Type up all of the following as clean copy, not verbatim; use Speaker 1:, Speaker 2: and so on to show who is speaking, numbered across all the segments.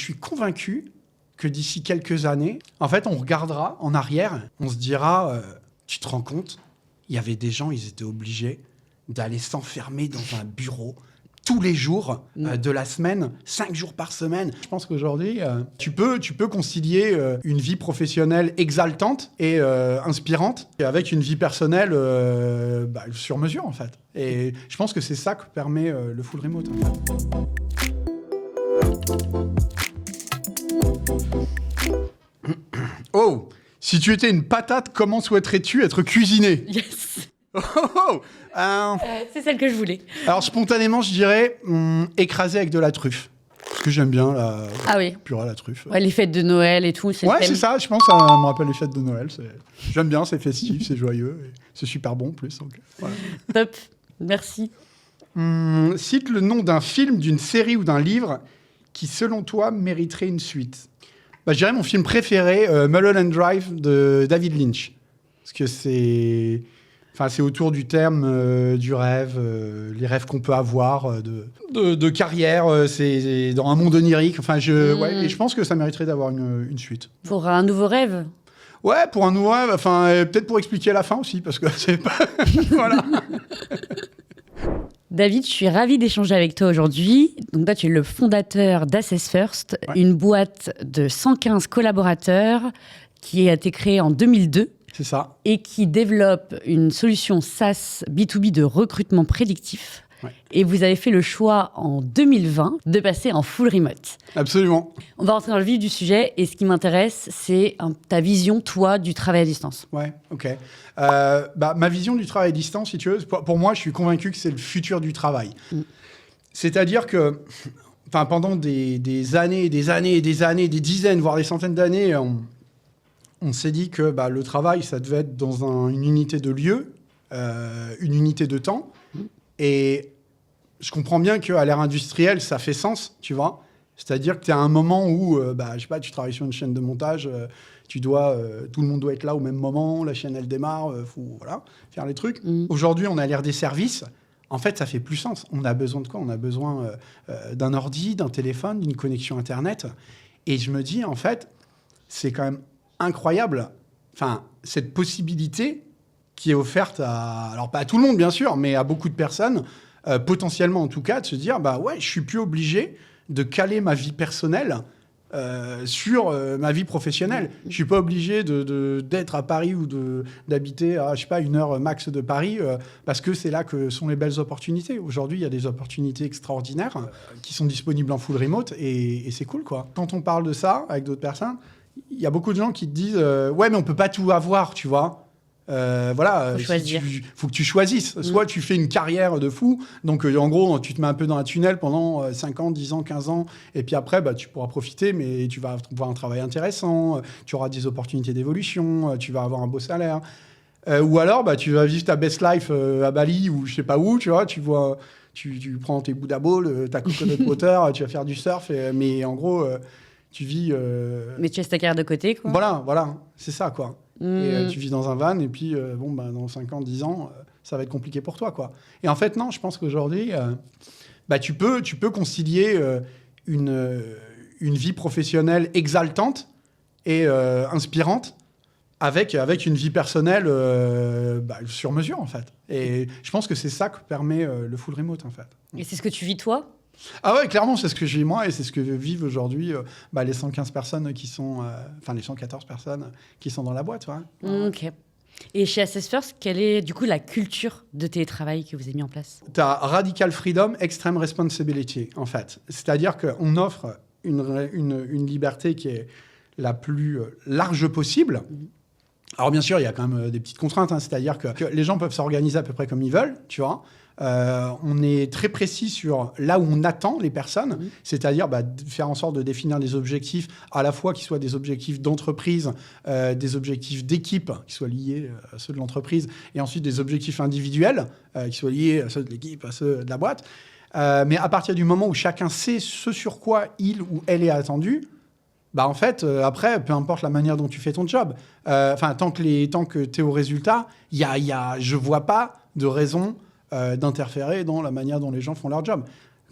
Speaker 1: suis convaincu que d'ici quelques années, en fait, on regardera en arrière, on se dira, tu te rends compte, il y avait des gens, ils étaient obligés d'aller s'enfermer dans un bureau tous les jours de la semaine, 5 jours par semaine. Je pense qu'aujourd'hui, tu peux concilier une vie professionnelle exaltante et inspirante avec une vie personnelle sur mesure, en fait. Et je pense que c'est ça que permet le full remote, en fait. Oh, si tu étais une patate, comment souhaiterais-tu être cuisiné?
Speaker 2: Yes. C'est celle que je voulais.
Speaker 1: Alors, spontanément, je dirais écrasé avec de la truffe. Parce que j'aime bien la purée à la truffe.
Speaker 2: Ouais, les fêtes de Noël et tout.
Speaker 1: C'est ça. Je pense que ça me rappelle les fêtes de Noël. J'aime bien, c'est festif, c'est joyeux. Et c'est super bon en plus. Donc, voilà.
Speaker 2: Top. Merci.
Speaker 1: Cite le nom d'un film, d'une série ou d'un livre qui, selon toi, mériterait une suite. Je dirais mon film préféré, Mulholland Drive de David Lynch. Parce que c'est autour du terme du rêve, les rêves qu'on peut avoir de carrière, c'est dans un monde onirique. Et je pense que ça mériterait d'avoir une suite.
Speaker 2: Pour un nouveau rêve?
Speaker 1: Ouais, pour un nouveau rêve, peut-être pour expliquer la fin aussi, parce que c'est pas... voilà.
Speaker 2: David, je suis ravie d'échanger avec toi aujourd'hui. Donc toi, tu es le fondateur d'Assess First, une boîte de 115 collaborateurs qui a été créée en 2002.
Speaker 1: C'est ça.
Speaker 2: Et qui développe une solution SaaS B2B de recrutement prédictif. Ouais. Et vous avez fait le choix en 2020 de passer en full remote.
Speaker 1: Absolument.
Speaker 2: On va rentrer dans le vif du sujet. Et ce qui m'intéresse, c'est ta vision, toi, du travail à distance.
Speaker 1: Ouais, ok. Ma vision du travail à distance, si tu veux, pour moi, je suis convaincu que c'est le futur du travail. C'est-à-dire que pendant des années, des dizaines, voire des centaines d'années, on s'est dit que le travail, ça devait être dans une unité de lieu, une unité de temps. Et je comprends bien qu'à l'ère industrielle, ça fait sens, tu vois. C'est-à-dire que tu as un moment où, je sais pas, tu travailles sur une chaîne de montage, tout le monde doit être là au même moment, la chaîne, elle démarre, faut faire les trucs. Aujourd'hui, on a l'ère des services. En fait, ça fait plus sens. On a besoin de quoi? On a besoin d'un ordi, d'un téléphone, d'une connexion Internet. Et je me dis, en fait, c'est quand même incroyable, cette possibilité qui est offerte alors pas à tout le monde bien sûr, mais à beaucoup de personnes, potentiellement en tout cas, de se dire je suis plus obligé de caler ma vie personnelle sur ma vie professionnelle. Je suis pas obligé d'être à Paris ou d'habiter à 1 heure max de Paris parce que c'est là que sont les belles opportunités. Aujourd'hui, il y a des opportunités extraordinaires qui sont disponibles en full remote et c'est cool quoi. Quand on parle de ça avec d'autres personnes, il y a beaucoup de gens qui te disent ouais, mais on peut pas tout avoir, tu vois. Faut que tu choisisses. Soit tu fais une carrière de fou, donc en gros, tu te mets un peu dans un tunnel pendant 5 ans, 10 ans, 15 ans, et puis après, tu pourras profiter, mais tu vas trouver un travail intéressant, tu auras des opportunités d'évolution, tu vas avoir un beau salaire. Ou alors, tu vas vivre ta best life à Bali ou je sais pas où, tu vois, tu prends tes Buddha Balls, ta coconut water, tu vas faire du surf, mais en gros... tu vis...
Speaker 2: Mais tu laisses ta carrière de côté, quoi.
Speaker 1: Voilà, c'est ça, quoi. Et tu vis dans un van, et puis, dans 5 ans, 10 ans, ça va être compliqué pour toi, quoi. Et en fait, non, je pense qu'aujourd'hui, tu peux concilier une vie professionnelle exaltante et inspirante avec une vie personnelle sur mesure, en fait. Et je pense que c'est ça que permet le full remote, en fait.
Speaker 2: Et c'est ce que tu vis, toi ?
Speaker 1: Ah ouais, clairement, c'est ce que je vis moi et c'est ce que vivent aujourd'hui les 115 personnes qui sont... les 114 personnes qui sont dans la boîte. Ouais.
Speaker 2: Ok. Et chez Assess First, quelle est du coup la culture de télétravail que vous avez mis en place ?
Speaker 1: Tu as Radical Freedom, Extreme Responsibility, en fait. C'est-à-dire qu'on offre une liberté qui est la plus large possible. Alors bien sûr, il y a quand même des petites contraintes, c'est-à-dire que les gens peuvent s'organiser à peu près comme ils veulent, tu vois. On est très précis sur là où on attend les personnes, c'est-à-dire faire en sorte de définir des objectifs à la fois qui soient des objectifs d'entreprise, des objectifs d'équipe qui soient liés à ceux de l'entreprise, et ensuite des objectifs individuels qui soient liés à ceux de l'équipe, à ceux de la boîte. Mais à partir du moment où chacun sait ce sur quoi il ou elle est attendu, en fait, après, peu importe la manière dont tu fais ton job, tant que tu es au résultat, je vois pas de raison d'interférer dans la manière dont les gens font leur job.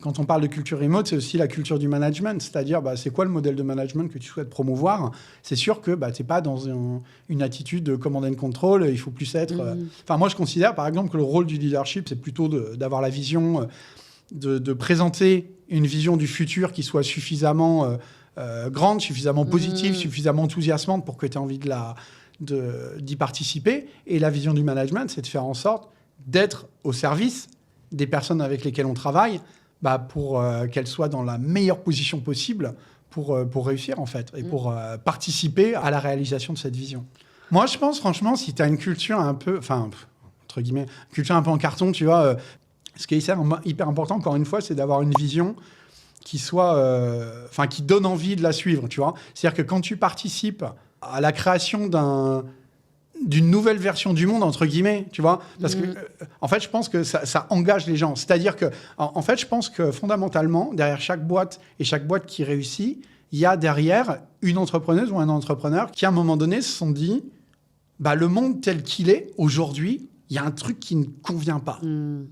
Speaker 1: quand on parle de culture remote, c'est aussi la culture du management. C'est-à-dire, c'est quoi le modèle de management que tu souhaites promouvoir? C'est sûr que tu n'es pas dans une attitude de command and control. Il faut plus être... Enfin, moi, je considère, par exemple, que le rôle du leadership, c'est plutôt d'avoir la vision, de présenter une vision du futur qui soit suffisamment grande, suffisamment positive, suffisamment enthousiasmante pour que tu aies envie d'y participer. Et la vision du management, c'est de faire en sorte d'être au service des personnes avec lesquelles on travaille, pour qu'elles soient dans la meilleure position possible pour réussir, en fait, et pour participer à la réalisation de cette vision. Moi, je pense, franchement, si tu as une culture un peu, entre guillemets, culture un peu en carton, tu vois, ce qui est hyper important, encore une fois, c'est d'avoir une vision qui soit, qui donne envie de la suivre, tu vois. C'est-à-dire que quand tu participes à la création d'une nouvelle version du monde, entre guillemets, tu vois, parce que, en fait, je pense que ça engage les gens. C'est-à-dire que, en fait, je pense que fondamentalement, derrière chaque boîte et chaque boîte qui réussit, il y a derrière une entrepreneuse ou un entrepreneur qui, à un moment donné, se sont dit, le monde tel qu'il est aujourd'hui, il y a un truc qui ne convient pas.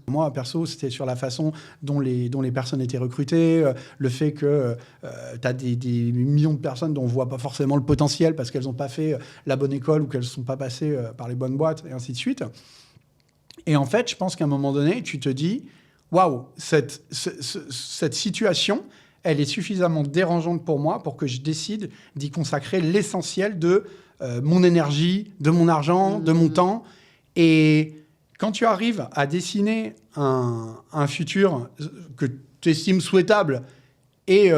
Speaker 1: Moi, perso, c'était sur la façon dont les personnes étaient recrutées, le fait que tu as des millions de personnes dont on ne voit pas forcément le potentiel parce qu'elles n'ont pas fait la bonne école ou qu'elles ne sont pas passées par les bonnes boîtes, et ainsi de suite. Et en fait, je pense qu'à un moment donné, tu te dis, waouh, cette situation, elle est suffisamment dérangeante pour moi pour que je décide d'y consacrer l'essentiel de mon énergie, de mon argent, de mon temps. Et quand tu arrives à dessiner un futur que tu estimes souhaitable et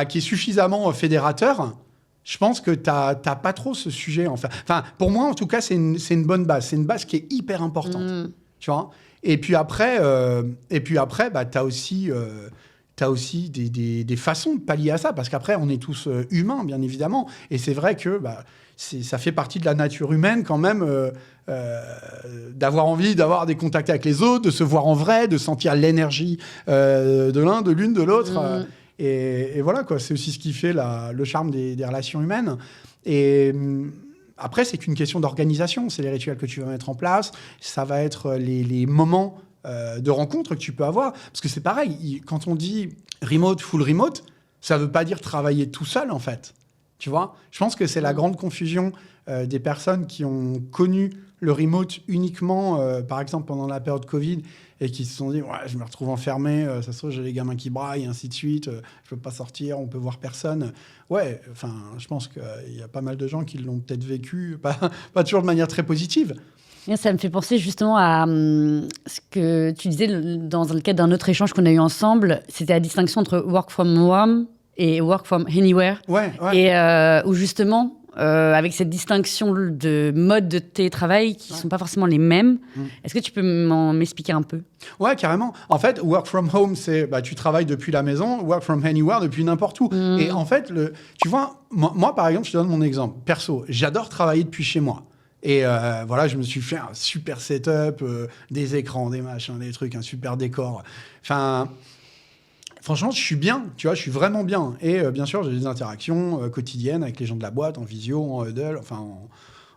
Speaker 1: qui est suffisamment fédérateur, je pense que tu n'as pas trop ce sujet. Enfin, pour moi, en tout cas, c'est une bonne base. C'est une base qui est hyper importante. Tu vois. Et puis après, tu as aussi... tu as aussi des façons de pallier à ça, parce qu'après, on est tous humains, bien évidemment. Et c'est vrai que ça fait partie de la nature humaine, quand même, d'avoir envie d'avoir des contacts avec les autres, de se voir en vrai, de sentir l'énergie de l'un, de l'une, de l'autre. Et voilà, quoi. C'est aussi ce qui fait le charme des relations humaines. Et... après, c'est qu'une question d'organisation. C'est les rituels que tu vas mettre en place. Ça va être les moments de rencontres que tu peux avoir. Parce que c'est pareil, quand on dit remote, full remote, ça ne veut pas dire travailler tout seul, en fait. Tu vois ? Je pense que c'est la grande confusion des personnes qui ont connu le remote uniquement, par exemple, pendant la période Covid, et qui se sont dit, ouais, je me retrouve enfermé, ça se trouve, j'ai les gamins qui braillent, et ainsi de suite, je ne peux pas sortir, on peut voir personne. Ouais, je pense qu'il y a pas mal de gens qui l'ont peut-être vécu, pas toujours de manière très positive.
Speaker 2: Ça me fait penser justement à ce que tu disais dans le cadre d'un autre échange qu'on a eu ensemble. C'était la distinction entre work from home et work from anywhere.
Speaker 1: Ouais.
Speaker 2: Et où justement, avec cette distinction de mode de télétravail qui ne sont pas forcément les mêmes, est-ce que tu peux m'expliquer un peu ?
Speaker 1: Ouais, carrément. En fait, work from home, c'est tu travailles depuis la maison, work from anywhere depuis n'importe où. Et en fait, tu vois, moi, par exemple, je te donne mon exemple. Perso, j'adore travailler depuis chez moi. Et je me suis fait un super setup, des écrans, des machins, des trucs, un super décor. Franchement, je suis bien, tu vois, je suis vraiment bien. Et bien sûr, j'ai des interactions quotidiennes avec les gens de la boîte, en visio, en huddle,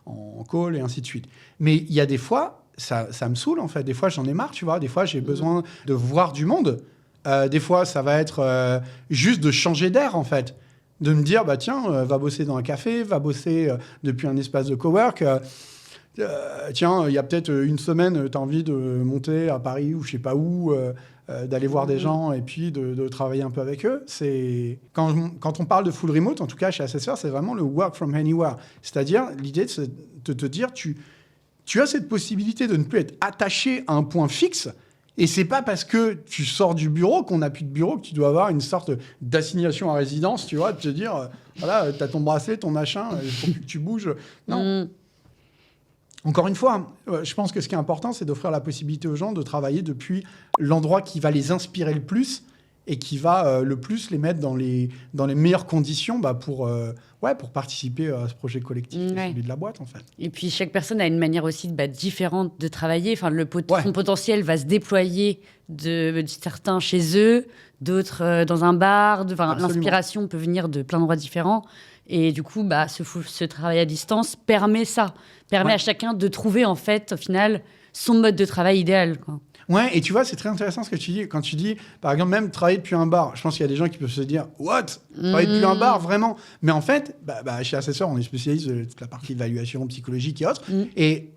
Speaker 1: en call, et ainsi de suite. Mais il y a des fois, ça me saoule, en fait. Des fois, j'en ai marre, tu vois. Des fois, j'ai besoin de voir du monde. Des fois, ça va être juste de changer d'air, en fait. De me dire, tiens, va bosser dans un café, va bosser depuis un espace de cowork. Tiens, il y a peut-être une semaine, tu as envie de monter à Paris ou je sais pas où, d'aller voir des gens et puis de travailler un peu avec eux. Quand on parle de full remote, en tout cas chez Assessor, c'est vraiment le work from anywhere. C'est-à-dire, l'idée de te dire, tu as cette possibilité de ne plus être attaché à un point fixe. Et c'est pas parce que tu sors du bureau qu'on n'a plus de bureau que tu dois avoir une sorte d'assignation à résidence, tu vois, de te dire, voilà, t'as ton bracelet, ton machin, il faut plus que tu bouges. Non. Encore une fois, je pense que ce qui est important, c'est d'offrir la possibilité aux gens de travailler depuis l'endroit qui va les inspirer le plus et qui va le plus les mettre dans les meilleures conditions pour participer à ce projet collectif qui est celui de la boîte, en fait.
Speaker 2: Et puis, chaque personne a une manière aussi différente de travailler. Enfin, son potentiel va se déployer de certains chez eux, d'autres dans un bar. L'inspiration peut venir de plein d'endroits différents. Et du coup, ce travail à distance permet à chacun de trouver, en fait, au final, son mode de travail idéal, quoi.
Speaker 1: Ouais, et tu vois, c'est très intéressant ce que tu dis. Quand tu dis, par exemple, même travailler depuis un bar, je pense qu'il y a des gens qui peuvent se dire « What ? Travailler depuis un bar, vraiment ?» Mais en fait, chez Assessor, on est spécialiste de toute la partie évaluation psychologique et autres. Et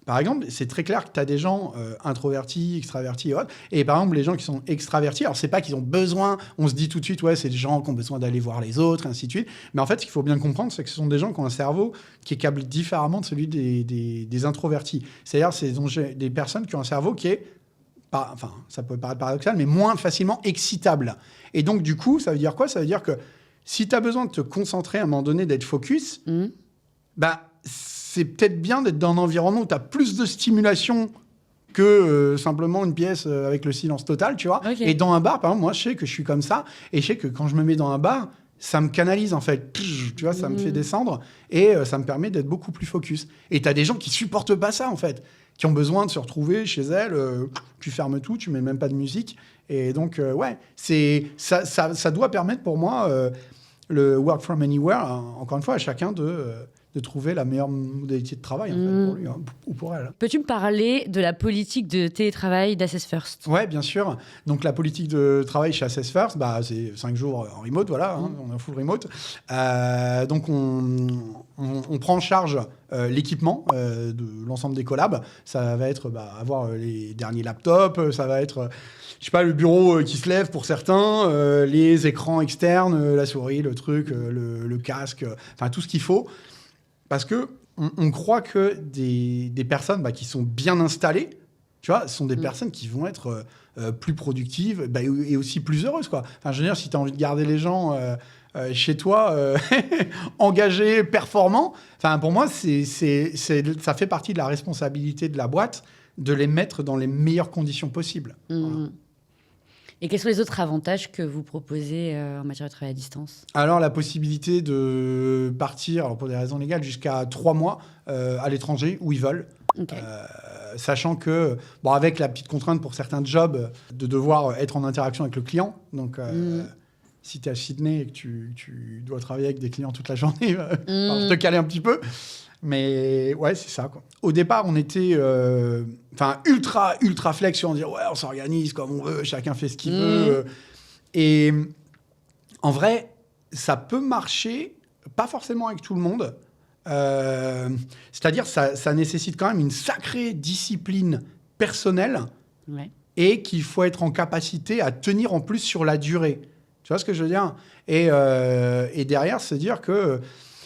Speaker 1: par exemple, c'est très clair que tu as des gens introvertis, extravertis et autres. Et par exemple, les gens qui sont extravertis, alors c'est pas qu'ils ont besoin, on se dit tout de suite, ouais, c'est des gens qui ont besoin d'aller voir les autres, et ainsi de suite. Mais en fait, ce qu'il faut bien comprendre, c'est que ce sont des gens qui ont un cerveau qui est câblé différemment de celui des introvertis. C'est-à-dire, c'est des personnes qui ont un cerveau qui est, ça peut paraître paradoxal, mais moins facilement excitable. Et donc, du coup, ça veut dire quoi ? Ça veut dire que si tu as besoin de te concentrer à un moment donné, d'être focus, c'est peut-être bien d'être dans un environnement où tu as plus de stimulation que simplement une pièce avec le silence total, tu vois. Okay. Et dans un bar, par exemple, moi, je sais que je suis comme ça, et je sais que quand je me mets dans un bar, ça me canalise, en fait. Tu vois, ça me fait descendre, et ça me permet d'être beaucoup plus focus. Et tu as des gens qui supportent pas ça, en fait, qui ont besoin de se retrouver chez elles, tu fermes tout, tu mets même pas de musique. Et donc, ça doit permettre pour moi, le work from anywhere, encore une fois, à chacun de trouver la meilleure modalité de travail en fait, pour lui ou pour elle.
Speaker 2: Peux-tu me parler de la politique de télétravail d'Assess First ?
Speaker 1: Ouais, bien sûr. Donc la politique de travail chez Assess First, c'est 5 jours en remote, voilà, on est en full remote. Donc on prend en charge l'équipement de l'ensemble des collabs. Ça va être avoir les derniers laptops, ça va être je sais pas, le bureau qui se lève pour certains, les écrans externes, la souris, le truc, le casque, enfin tout ce qu'il faut. Parce qu'on croit que des personnes qui sont bien installées, tu vois, sont des personnes qui vont être plus productives et aussi plus heureuses, quoi. Enfin, je veux dire, si tu as envie de garder les gens chez toi, engagés, performants, pour moi, ça fait partie de la responsabilité de la boîte de les mettre dans les meilleures conditions possibles. Voilà.
Speaker 2: Et quels sont les autres avantages que vous proposez en matière de travail à distance ?
Speaker 1: Alors, la possibilité de partir, pour des raisons légales, jusqu'à 3 mois à l'étranger, où ils veulent. Okay. Sachant que, avec la petite contrainte pour certains jobs, de devoir être en interaction avec le client. Donc, si tu es à Sydney et que tu dois travailler avec des clients toute la journée, te caler un petit peu. Mais ouais, c'est ça, quoi. Au départ, on était ultra flex sur dire ouais, on s'organise comme on veut, chacun fait ce qu'il veut. Et en vrai, ça peut marcher, pas forcément avec tout le monde. C'est-à-dire, ça nécessite quand même une sacrée discipline personnelle et qu'il faut être en capacité à tenir en plus sur la durée. Tu vois ce que je veux dire ? Et derrière, se dire que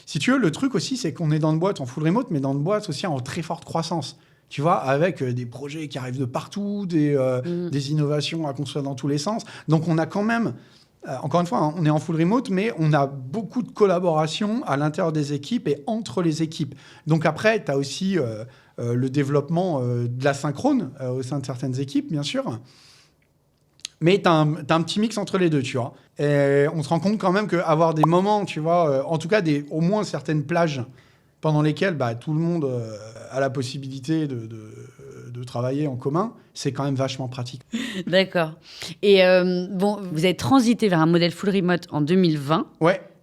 Speaker 1: si tu veux, le truc aussi, c'est qu'on est dans une boîte en full remote, mais dans une boîte aussi en très forte croissance. Tu vois, avec des projets qui arrivent de partout, des innovations à construire dans tous les sens. Donc, on a quand même, encore une fois, on est en full remote, mais on a beaucoup de collaboration à l'intérieur des équipes et entre les équipes. Donc, après, tu as aussi le développement de l'asynchrone au sein de certaines équipes, bien sûr. Mais tu as un petit mix entre les deux, tu vois. Et on se rend compte quand même qu'avoir des moments, tu vois, en tout cas au moins certaines plages pendant lesquelles tout le monde a la possibilité de travailler en commun, c'est quand même vachement pratique.
Speaker 2: D'accord. Et vous avez transité vers un modèle full remote en 2020,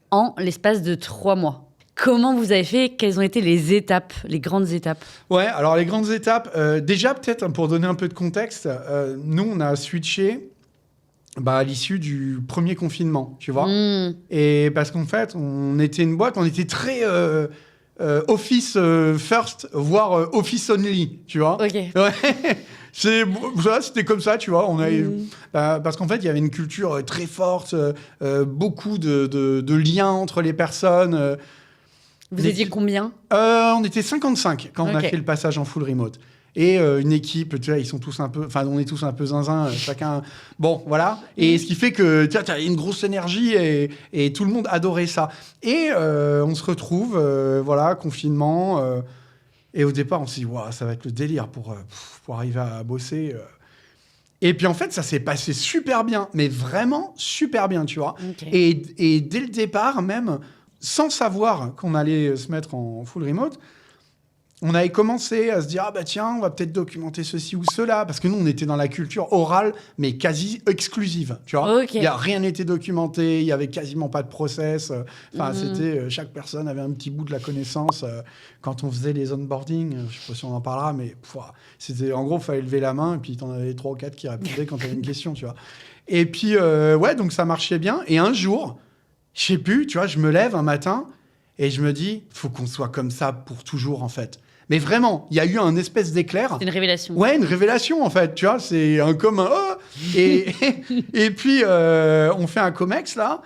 Speaker 2: en l'espace de 3 mois. Comment vous avez fait ? Quelles ont été les étapes, les grandes étapes ?
Speaker 1: Ouais, alors les grandes étapes, déjà peut-être pour donner un peu de contexte, nous on a switché à l'issue du premier confinement, tu vois. Et parce qu'en fait, on était une boîte, on était très office first, voire office only, tu vois.
Speaker 2: Ok.
Speaker 1: Ouais. C'était comme ça, tu vois. Parce qu'en fait, il y avait une culture très forte, beaucoup de liens entre les personnes.
Speaker 2: Vous étiez combien ?
Speaker 1: On était 55 quand on a fait le passage en full remote. Et une équipe, tu vois, ils sont tous un peu... Enfin, on est tous un peu zinzin, chacun... Bon, voilà. Et ce qui fait que, tu as une grosse énergie et tout le monde adorait ça. Et on se retrouve, confinement. Et au départ, on s'est dit, wow, ça va être le délire pour arriver à bosser. Et puis, en fait, ça s'est passé super bien. Mais vraiment super bien, tu vois. Okay. Et dès le départ, même, sans savoir qu'on allait se mettre en full remote... on avait commencé à se dire, ah bah tiens, on va peut-être documenter ceci ou cela, parce que nous, on était dans la culture orale, mais quasi exclusive, tu vois.
Speaker 2: Okay.
Speaker 1: Rien n'était documenté, il y avait quasiment pas de process. Enfin, c'était, chaque personne avait un petit bout de la connaissance. Quand on faisait les onboarding, je sais pas si on en parlera, mais c'était, en gros, il fallait lever la main, et puis t'en avais 3 ou 4 qui répondaient quand t'avais une question, tu vois. Et puis, donc ça marchait bien. Et un jour, je sais plus, tu vois, je me lève un matin, et je me dis, faut qu'on soit comme ça pour toujours, en fait. Mais vraiment, il y a eu un espèce d'éclair.
Speaker 2: C'est une révélation.
Speaker 1: Ouais, une révélation, en fait. Tu vois, c'est un commun. Oh et puis, on fait un comex, là.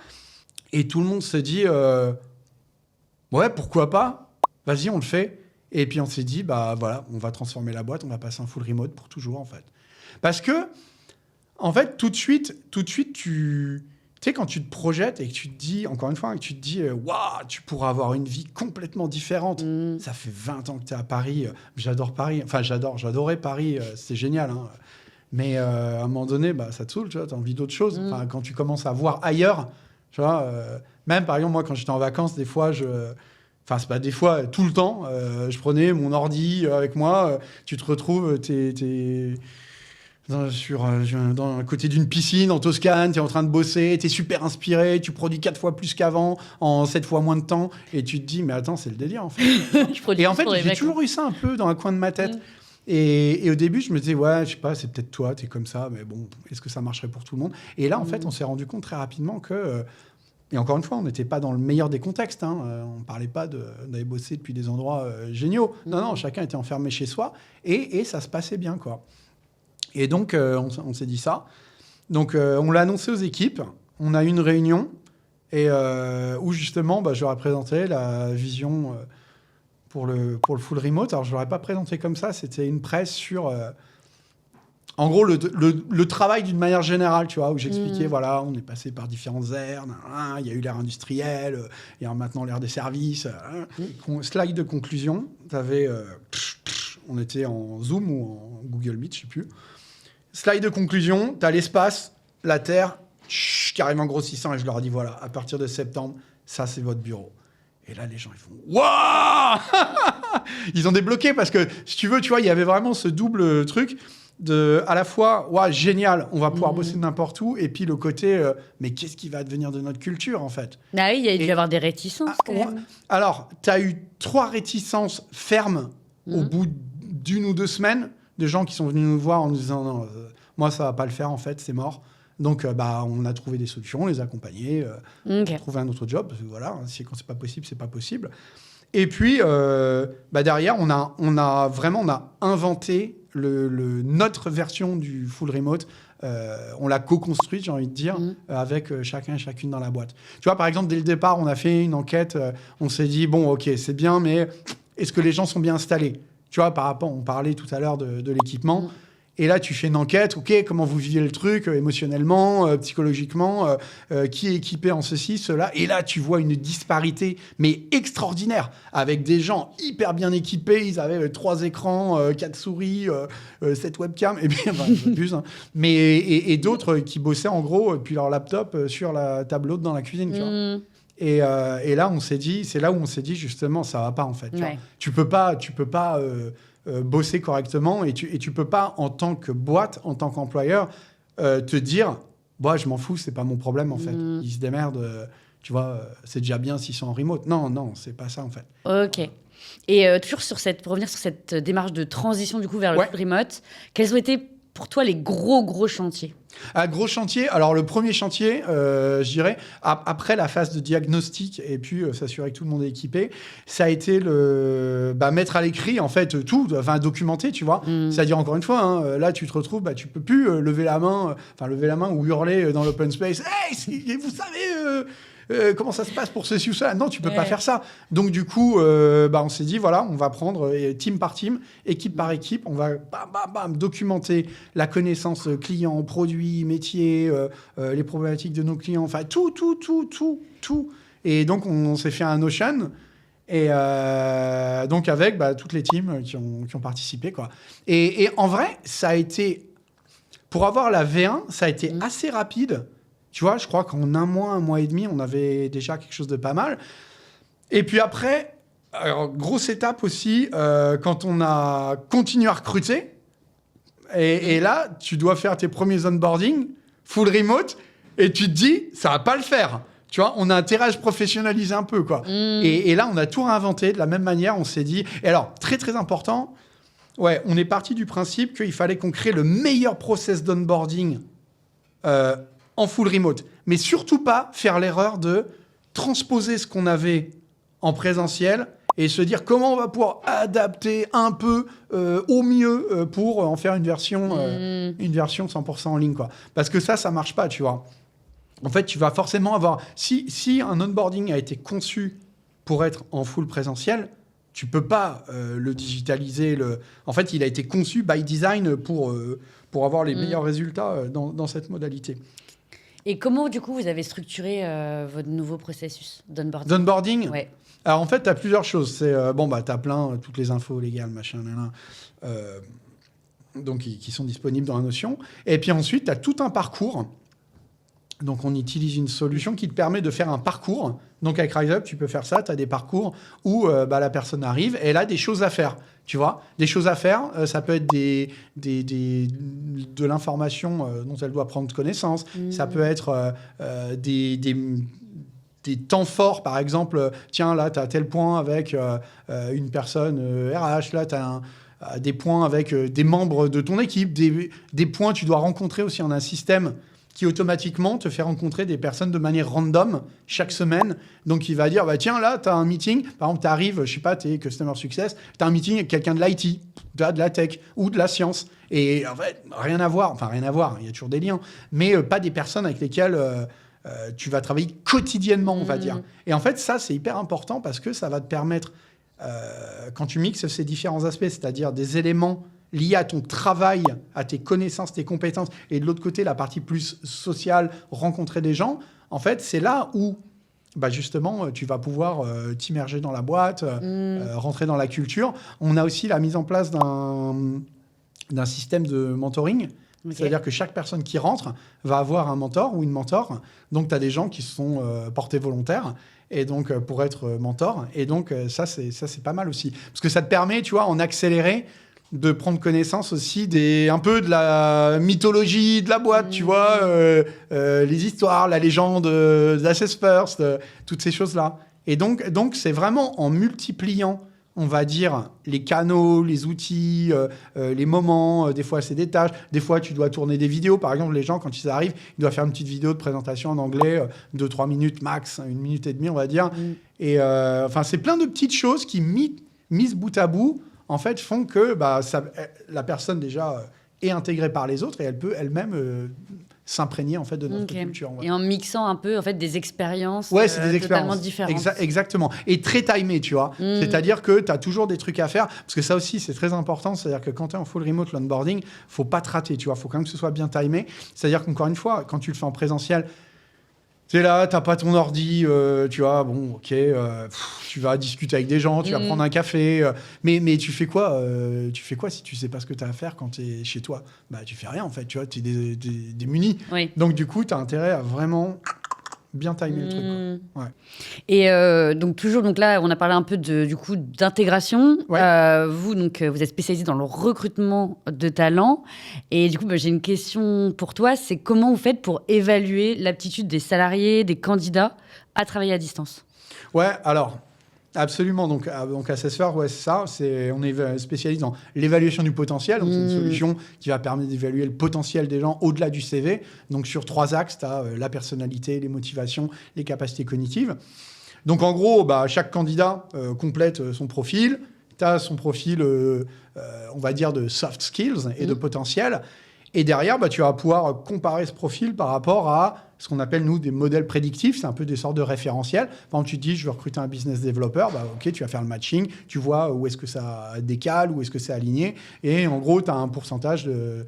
Speaker 1: Et tout le monde se dit, ouais, pourquoi pas ? Vas-y, on le fait. Et puis, on s'est dit, bah voilà, on va transformer la boîte. On va passer un full remote pour toujours, en fait. Parce que, en fait, tout de suite, tu sais, quand tu te projettes et que tu te dis, encore une fois, que tu te dis, waouh, tu pourras avoir une vie complètement différente. Ça fait 20 ans que tu es à Paris. J'adore Paris. Enfin, j'adorais Paris. C'est génial. Hein. Mais à un moment donné, bah, ça te saoule, tu vois, tu as envie d'autre chose. Enfin, quand tu commences à voir ailleurs, tu vois, même par exemple, moi, quand j'étais en vacances, des fois, enfin, c'est pas des fois, tout le temps, je prenais mon ordi avec moi. Tu te retrouves, dans côté d'une piscine en Toscane, tu es en train de bosser, tu es super inspiré, tu produis 4 fois plus qu'avant en 7 fois moins de temps et tu te dis mais attends, c'est le délire en fait. Et en fait, j'ai toujours eu ça un peu dans un coin de ma tête. Et au début, je me disais ouais, je sais pas, c'est peut-être toi, tu es comme ça, mais bon, est-ce que ça marcherait pour tout le monde ? Et là en fait, on s'est rendu compte très rapidement que et encore une fois, on n'était pas dans le meilleur des contextes. Hein. On ne parlait pas d'aller bosser depuis des endroits géniaux. Non, chacun était enfermé chez soi et ça se passait bien, quoi. Et donc, on s'est dit ça. Donc, on l'a annoncé aux équipes. On a eu une réunion et, où, justement, je leur ai présenté la vision pour le full remote. Alors, je ne leur ai pas présenté comme ça. C'était une presse sur, en gros, le travail d'une manière générale, tu vois, où j'expliquais, voilà, on est passé par différentes ères. Il y a eu l'ère industrielle, il y a maintenant l'ère des services. Slide de conclusion. On était en Zoom ou en Google Meet, je ne sais plus. Slide de conclusion, tu as l'espace, la Terre, carrément grossissant. Et je leur dis, voilà, à partir de septembre, ça, c'est votre bureau. Et là, les gens, ils font, waouh. Ils ont débloqué parce que, si tu veux, tu vois, il y avait vraiment ce double truc de, à la fois, waouh, génial, on va pouvoir bosser de n'importe où. Et puis le côté, mais qu'est-ce qui va devenir de notre culture, en fait ?
Speaker 2: Ah oui, il y a dû y avoir des réticences, quand même.
Speaker 1: Alors, tu as eu 3 réticences fermes au bout d'1 ou 2 semaines. De gens qui sont venus nous voir en nous disant non, moi ça va pas le faire en fait, c'est mort. Donc on a trouvé des solutions, on les a accompagnés, on a trouvé un autre job. Parce que, voilà, quand c'est pas possible, c'est pas possible. Et puis derrière, on a inventé notre version du full remote. On l'a co-construite, j'ai envie de dire, avec chacun et chacune dans la boîte. Tu vois, par exemple, dès le départ, on a fait une enquête. On s'est dit bon, ok, c'est bien, mais est-ce que les gens sont bien installés ? Tu vois, par rapport, on parlait tout à l'heure de l'équipement. Et là, tu fais une enquête. OK, comment vous vivez le truc émotionnellement, psychologiquement, qui est équipé en ceci, cela. Et là, tu vois une disparité, mais extraordinaire, avec des gens hyper bien équipés. Ils avaient 3 écrans, 4 souris, 7 webcams. Et bien, j'abuse. Hein. Et d'autres qui bossaient en gros, puis leur laptop sur la table haute dans la cuisine. Tu vois. Et là, c'est là où on s'est dit, justement, ça va pas, en fait. Tu peux pas bosser correctement et tu peux pas, en tant que boîte, en tant qu'employeur, te dire, je m'en fous, c'est pas mon problème, en fait. Ils se démerdent, tu vois, c'est déjà bien s'ils sont en remote. Non, c'est pas ça, en fait.
Speaker 2: OK. Et toujours pour revenir sur cette démarche de transition, du coup, vers le full remote, quels ont été, pour toi, les gros chantiers ?
Speaker 1: Gros chantier. Alors, le premier chantier, je dirais, après la phase de diagnostic et puis s'assurer que tout le monde est équipé, ça a été mettre à l'écrit, en fait, tout, enfin, documenter, tu vois. C'est-à-dire, encore une fois, hein, là, tu te retrouves, tu peux plus lever la main ou hurler dans l'open space. « Hey, vous savez... comment ça se passe pour ceci ou cela ? Non, tu peux pas faire ça. Donc, du coup, on s'est dit, voilà, on va prendre team par team, équipe par équipe, on va documenter la connaissance client, produit, métier, les problématiques de nos clients, enfin, tout. Et donc, on s'est fait un Notion, et donc avec toutes les teams qui ont participé, quoi. Et en vrai, ça a été, pour avoir la V1, ça a été assez rapide. Tu vois, je crois qu'en 1 mois et demi, on avait déjà quelque chose de pas mal. Et puis après, Alors, grosse étape aussi, quand on a continué à recruter, et là, tu dois faire tes premiers onboarding, full remote, et tu te dis, ça va pas le faire. Tu vois, on a intérêt à se professionnaliser un peu, quoi. Et là, on a tout réinventé de la même manière. On s'est dit... Et alors, très, très important, on est parti du principe qu'il fallait qu'on crée le meilleur process d'onboarding en full remote. Mais surtout pas faire l'erreur de transposer ce qu'on avait en présentiel et se dire comment on va pouvoir adapter un peu au mieux pour en faire une version 100% en ligne, quoi. Parce que ça marche pas, tu vois. En fait, tu vas forcément avoir... Si un onboarding a été conçu pour être en full présentiel, tu peux pas le digitaliser. En fait, il a été conçu by design pour avoir les meilleurs résultats dans cette modalité.
Speaker 2: Et comment, du coup, vous avez structuré votre nouveau processus d'onboarding ?
Speaker 1: D'onboarding ?
Speaker 2: Ouais.
Speaker 1: Alors, en fait, tu as plusieurs choses. C'est, tu as plein, toutes les infos légales, machin, donc qui sont disponibles dans la Notion. Et puis ensuite, tu as tout un parcours. Donc, on utilise une solution qui te permet de faire un parcours. Donc, avec RiseUp, tu peux faire ça. Tu as des parcours où la personne arrive et elle a des choses à faire. Tu vois, des choses à faire, ça peut être de l'information dont elle doit prendre connaissance. Ça peut être des temps forts, par exemple. Tiens, là, tu as tel point avec une personne RH. Là, tu as des points avec des membres de ton équipe. Des points, tu dois rencontrer aussi en un système qui automatiquement te fait rencontrer des personnes de manière random chaque semaine. Donc, il va dire, tiens, là, tu as un meeting. Par exemple, tu arrives, je sais pas, tu es Customer Success, tu as un meeting avec quelqu'un de l'IT, de la tech ou de la science. Et en fait, rien à voir, il y a toujours des liens, mais pas des personnes avec lesquelles tu vas travailler quotidiennement, on va dire. Et en fait, ça, c'est hyper important parce que ça va te permettre, quand tu mixes ces différents aspects, c'est-à-dire des éléments lié à ton travail, à tes connaissances, tes compétences, et de l'autre côté, la partie plus sociale, rencontrer des gens, en fait, c'est là où, justement, tu vas pouvoir t'immerger dans la boîte, rentrer dans la culture. On a aussi la mise en place d'un système de mentoring. Okay. C'est-à-dire que chaque personne qui rentre va avoir un mentor ou une mentor. Donc, tu as des gens qui se sont portés volontaires et donc, pour être mentor. Et donc, ça, c'est pas mal aussi. Parce que ça te permet, tu vois, en accéléré, de prendre connaissance aussi un peu de la mythologie de la boîte, tu vois, les histoires, la légende d'Access First, toutes ces choses-là. Et donc, c'est vraiment en multipliant, on va dire, les canaux, les outils, les moments. Des fois, c'est des tâches. Des fois, tu dois tourner des vidéos. Par exemple, les gens, quand ils arrivent, ils doivent faire une petite vidéo de présentation en anglais, 2-3 minutes max, 1 minute et demie, on va dire. Et c'est plein de petites choses qui, mises bout à bout, en fait, font que la personne, déjà, est intégrée par les autres et elle peut elle-même s'imprégner, en fait, de notre culture. Ouais.
Speaker 2: Et en mixant un peu, en fait, des expériences
Speaker 1: c'est des
Speaker 2: totalement différentes.
Speaker 1: Exactement. Et très timé, tu vois. C'est-à-dire que tu as toujours des trucs à faire. Parce que ça aussi, c'est très important. C'est-à-dire que quand tu es en full remote, l'onboarding, faut pas te rater, tu vois. Faut quand même que ce soit bien timé. C'est-à-dire qu'encore une fois, quand tu le fais en présentiel, tu es là, tu n'as pas ton ordi, tu vois, bon, ok, tu vas discuter avec des gens, tu vas prendre un café, mais tu fais quoi si tu sais pas ce que tu as à faire quand tu es chez toi ? Tu fais rien, en fait, tu vois, tu es démuni. Oui. Donc, du coup, tu as intérêt à vraiment bien timer le truc. Quoi. Ouais.
Speaker 2: Et donc là, on a parlé un peu d'intégration.
Speaker 1: Ouais.
Speaker 2: Vous êtes spécialisé dans le recrutement de talents. Et du coup, j'ai une question pour toi. C'est comment vous faites pour évaluer l'aptitude des salariés, des candidats à travailler à distance ?
Speaker 1: Ouais, alors... Absolument. Donc Assessor, c'est ça. On est spécialiste dans l'évaluation du potentiel. Donc, c'est une solution qui va permettre d'évaluer le potentiel des gens au-delà du CV. Donc, sur 3 axes, tu as la personnalité, les motivations, les capacités cognitives. Donc, en gros, chaque candidat complète son profil. Tu as son profil, on va dire, de soft skills et de potentiel. Et derrière, tu vas pouvoir comparer ce profil par rapport à ce qu'on appelle, nous, des modèles prédictifs. C'est un peu des sortes de référentiels. Par exemple, tu te dis, je veux recruter un business developer. OK, tu vas faire le matching. Tu vois où est-ce que ça décale, où est-ce que c'est aligné. Et en gros, tu as un pourcentage de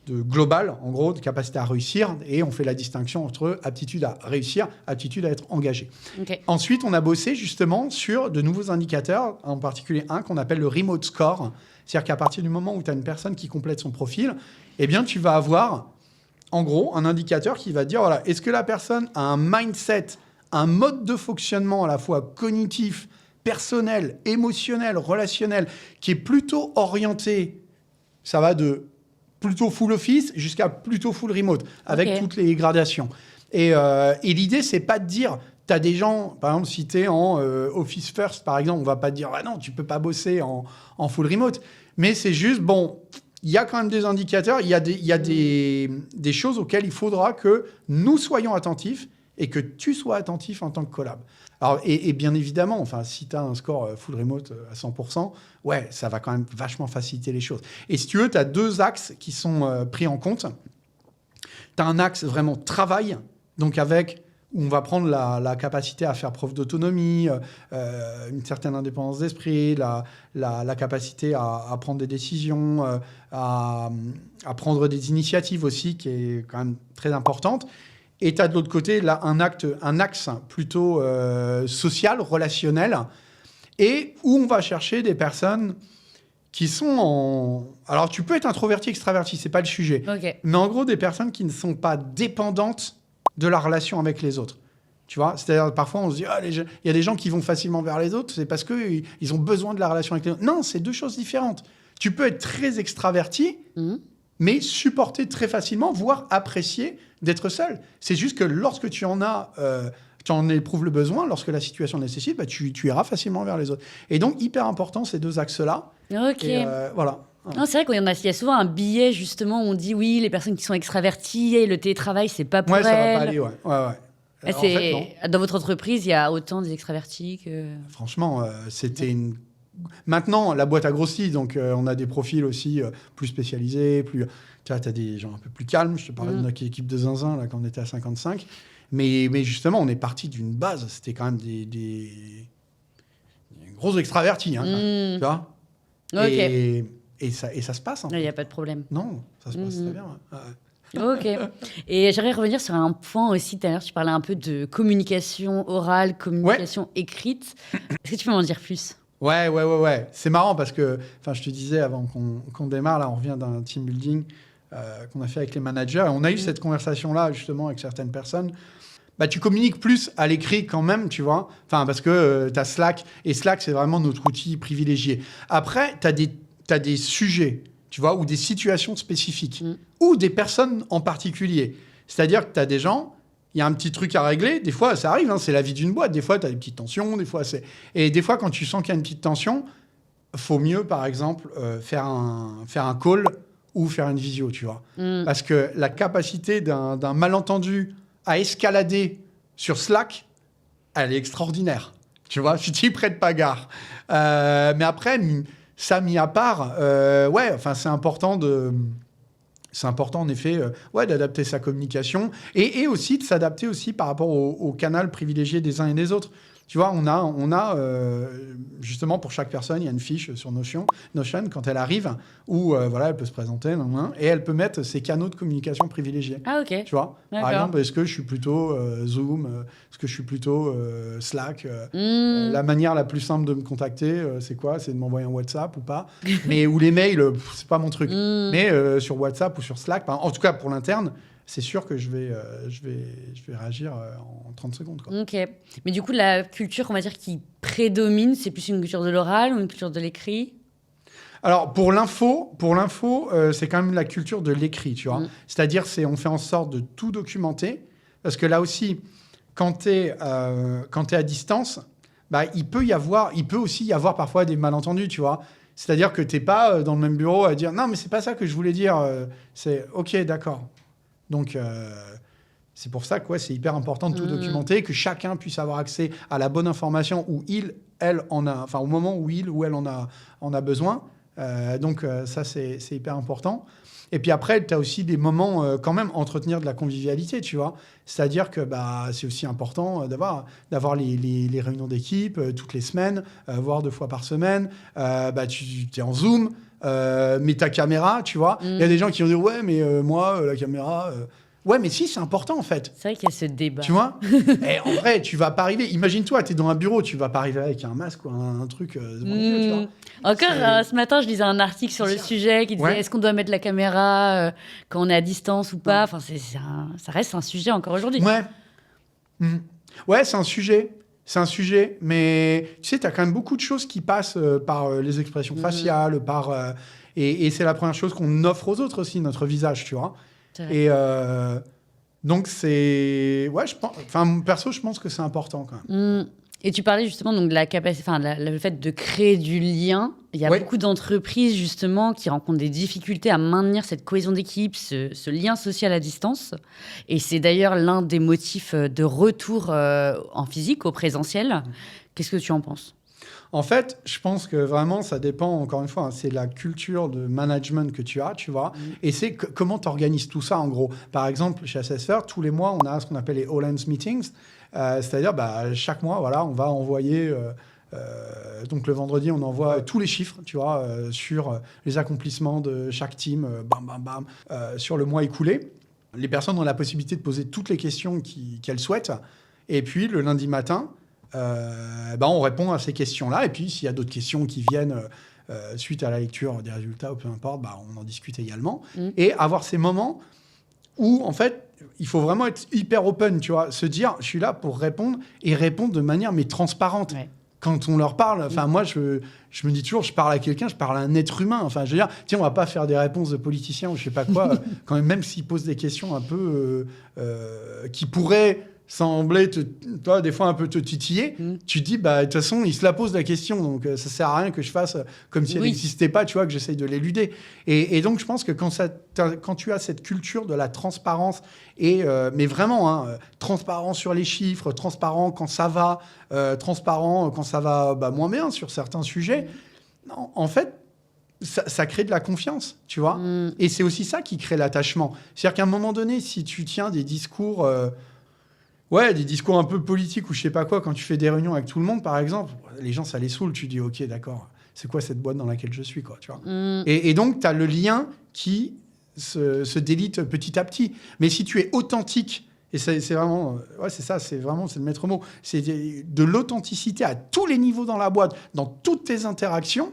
Speaker 1: global, en gros, de capacité à réussir. Et on fait la distinction entre aptitude à réussir, aptitude à être engagé.
Speaker 2: Okay.
Speaker 1: Ensuite, on a bossé justement sur de nouveaux indicateurs, en particulier un qu'on appelle le remote score. C'est-à-dire qu'à partir du moment où tu as une personne qui complète son profil, eh bien, tu vas avoir, en gros, un indicateur qui va dire, voilà, est-ce que la personne a un mindset, un mode de fonctionnement à la fois cognitif, personnel, émotionnel, relationnel, qui est plutôt orienté, ça va de plutôt full office jusqu'à plutôt full remote, avec toutes les gradations. Et l'idée, c'est pas de dire, tu as des gens, par exemple, si tu es en Office First, par exemple, on va pas te dire, ah non, tu peux pas bosser en full remote. Mais c'est juste, bon, il y a quand même des indicateurs, il y a des choses auxquelles il faudra que nous soyons attentifs et que tu sois attentif en tant que collab. Alors, et bien évidemment, enfin, si tu as un score full remote à 100%, ouais, ça va quand même vachement faciliter les choses. Et si tu veux, tu as 2 axes qui sont pris en compte. Tu as un axe vraiment travail, donc où on va prendre la capacité à faire preuve d'autonomie, une certaine indépendance d'esprit, la capacité à prendre des décisions, à prendre des initiatives aussi, qui est quand même très importante. Et tu as de l'autre côté là, un axe plutôt social, relationnel, et où on va chercher des personnes qui sont en... Alors, tu peux être introverti, extraverti, c'est pas le sujet. Mais en gros, des personnes qui ne sont pas dépendantes de la relation avec les autres. Tu vois, c'est-à-dire, parfois, on se dit, il y a des gens qui vont facilement vers les autres, c'est parce qu'ils ont besoin de la relation avec les autres. Non, c'est 2 choses différentes. Tu peux être très extraverti, mais supporter très facilement, voire apprécier d'être seul. C'est juste que lorsque tu en éprouves le besoin, lorsque la situation nécessite, bah, tu iras facilement vers les autres. Et donc, hyper important, ces 2 axes-là. Et, voilà.
Speaker 2: Non, c'est vrai qu'il y a souvent un biais, justement, où on dit, oui, les personnes qui sont extraverties, et le télétravail, c'est pas pour elles.
Speaker 1: Ouais, ça va pas aller, ouais.
Speaker 2: En fait, dans votre entreprise, il y a autant des extravertis que...
Speaker 1: Franchement, c'était une... Maintenant, la boîte a grossi, donc on a des profils aussi plus spécialisés, plus... Tu as des gens un peu plus calmes. Je te parlais de notre équipe de zinzin, là, quand on était à 55. Mais justement, on est parti d'une base. C'était quand même des gros extravertis, hein, tu vois. Et ça se passe.
Speaker 2: Il n'y a pas de problème.
Speaker 1: Non, ça se passe très bien.
Speaker 2: Ok. Et j'aimerais revenir sur un point aussi. Tout à l'heure, tu parlais un peu de communication orale, communication écrite. Est-ce que tu peux m'en dire plus ?
Speaker 1: Ouais. C'est marrant parce que, je te disais avant qu'on démarre, là, on revient d'un team building qu'on a fait avec les managers. Et on a eu cette conversation-là, justement, avec certaines personnes. Bah, tu communiques plus à l'écrit quand même, tu vois. Parce que tu as Slack. Et Slack, c'est vraiment notre outil privilégié. Après, tu as des sujets, tu vois, ou des situations spécifiques. Ou des personnes en particulier. C'est-à-dire que tu as des gens... Il y a un petit truc à régler. Des fois, ça arrive, c'est la vie d'une boîte. Des fois, tu as des petites tensions. Et des fois, quand tu sens qu'il y a une petite tension, il faut mieux, par exemple, faire un call ou faire une visio, tu vois. Parce que la capacité d'un malentendu à escalader sur Slack, elle est extraordinaire. Tu vois, si tu n'y prêtes pas garde. Mais après, ça mis à part, c'est important de... C'est important, en effet, d'adapter sa communication et aussi de s'adapter aussi par rapport au canal privilégié des uns et des autres. Tu vois, on a justement, pour chaque personne, il y a une fiche sur Notion quand elle arrive, où elle peut se présenter, et elle peut mettre ses canaux de communication privilégiés.
Speaker 2: Ah, ok.
Speaker 1: Tu vois, par exemple, est-ce que je suis plutôt Zoom, est-ce que je suis plutôt Slack La manière la plus simple de me contacter, c'est quoi ? C'est de m'envoyer un WhatsApp ou pas. Ou les mails, c'est pas mon truc. Mais sur WhatsApp ou sur Slack, en tout cas pour l'interne, c'est sûr que je vais réagir en 30 secondes. Quoi.
Speaker 2: Ok. Mais du coup, la culture, on va dire, qui prédomine, c'est plus une culture de l'oral ou une culture de l'écrit ?
Speaker 1: Alors, pour l'info, c'est quand même la culture de l'écrit, tu vois. C'est-à-dire, on fait en sorte de tout documenter. Parce que là aussi, quand tu es à distance, il peut aussi y avoir parfois des malentendus, tu vois. C'est-à-dire que tu n'es pas dans le même bureau à dire « Non, mais c'est pas ça que je voulais dire. » C'est « Ok, d'accord. » Donc, c'est pour ça que c'est hyper important de tout documenter, que chacun puisse avoir accès à la bonne information où au moment où il ou elle en a besoin. Donc, ça, c'est hyper important. Et puis après, tu as aussi des moments, quand même, entretenir de la convivialité, tu vois. C'est-à-dire que c'est aussi important d'avoir les réunions d'équipe toutes les semaines, voire 2 fois par semaine. Tu es en Zoom. Mais ta caméra, tu vois, il y a des gens qui vont dire « Ouais, mais moi, la caméra... Ouais, mais si, c'est important, en fait.
Speaker 2: C'est vrai qu'il y a ce débat.
Speaker 1: Tu vois. Et en vrai, tu vas pas arriver... Imagine-toi, tu es dans un bureau, tu vas pas arriver avec un masque ou un truc... tu vois.
Speaker 2: Encore, ce matin, je lisais un article sur le sujet qui disait est-ce qu'on doit mettre la caméra quand on est à distance ou pas ? Enfin, ça reste un sujet encore aujourd'hui.
Speaker 1: Ouais, c'est un sujet. C'est un sujet, mais tu sais, tu as quand même beaucoup de choses qui passent par les expressions faciales, et c'est la première chose qu'on offre aux autres aussi, notre visage, tu vois. Et donc, c'est... Ouais, perso, je pense que c'est important quand même.
Speaker 2: Et tu parlais justement donc, de la capacité, le fait de créer du lien. Il y a beaucoup d'entreprises justement qui rencontrent des difficultés à maintenir cette cohésion d'équipe, ce lien social à distance. Et c'est d'ailleurs l'un des motifs de retour en physique, au présentiel. Qu'est-ce que tu en penses ?
Speaker 1: En fait, je pense que vraiment, ça dépend, encore une fois, c'est la culture de management que tu as, tu vois, et c'est comment tu organises tout ça, en gros. Par exemple, chez SFR, tous les mois, on a ce qu'on appelle les all-hands meetings, c'est-à-dire, chaque mois, voilà, on va envoyer... donc le vendredi, on envoie tous les chiffres, tu vois, sur les accomplissements de chaque team, sur le mois écoulé. Les personnes ont la possibilité de poser toutes les questions qu'elles souhaitent, et puis le lundi matin... on répond à ces questions-là. Et puis, s'il y a d'autres questions qui viennent suite à la lecture des résultats ou peu importe, on en discute également. Et avoir ces moments où, en fait, il faut vraiment être hyper open, tu vois. Se dire, je suis là pour répondre et répondre de manière transparente. Ouais. Quand on leur parle, moi, je me dis toujours, je parle à quelqu'un, je parle à un être humain. Enfin, je veux dire, tiens, on va pas faire des réponses de politiciens ou je sais pas quoi, quand même s'ils posent des questions un peu qui pourraient... semblait des fois un peu te titiller, tu te dis, de toute façon, il se la pose la question, donc ça sert à rien que je fasse comme si elle n'existait pas, tu vois, que j'essaye de l'éluder. Et donc, je pense que quand tu as cette culture de la transparence, mais vraiment, transparent sur les chiffres, transparent quand ça va, transparent quand ça va moins bien sur certains sujets, non, en fait, ça crée de la confiance, tu vois. Et c'est aussi ça qui crée l'attachement. C'est-à-dire qu'à un moment donné, si tu tiens des discours... des discours un peu politiques ou je sais pas quoi, quand tu fais des réunions avec tout le monde, par exemple, les gens, ça les saoule. Tu dis, OK, d'accord, c'est quoi cette boîte dans laquelle je suis, quoi, tu vois. Et donc, tu as le lien qui se délite petit à petit. Mais si tu es authentique, et c'est vraiment... c'est ça, c'est le maître mot. C'est de l'authenticité à tous les niveaux dans la boîte, dans toutes tes interactions,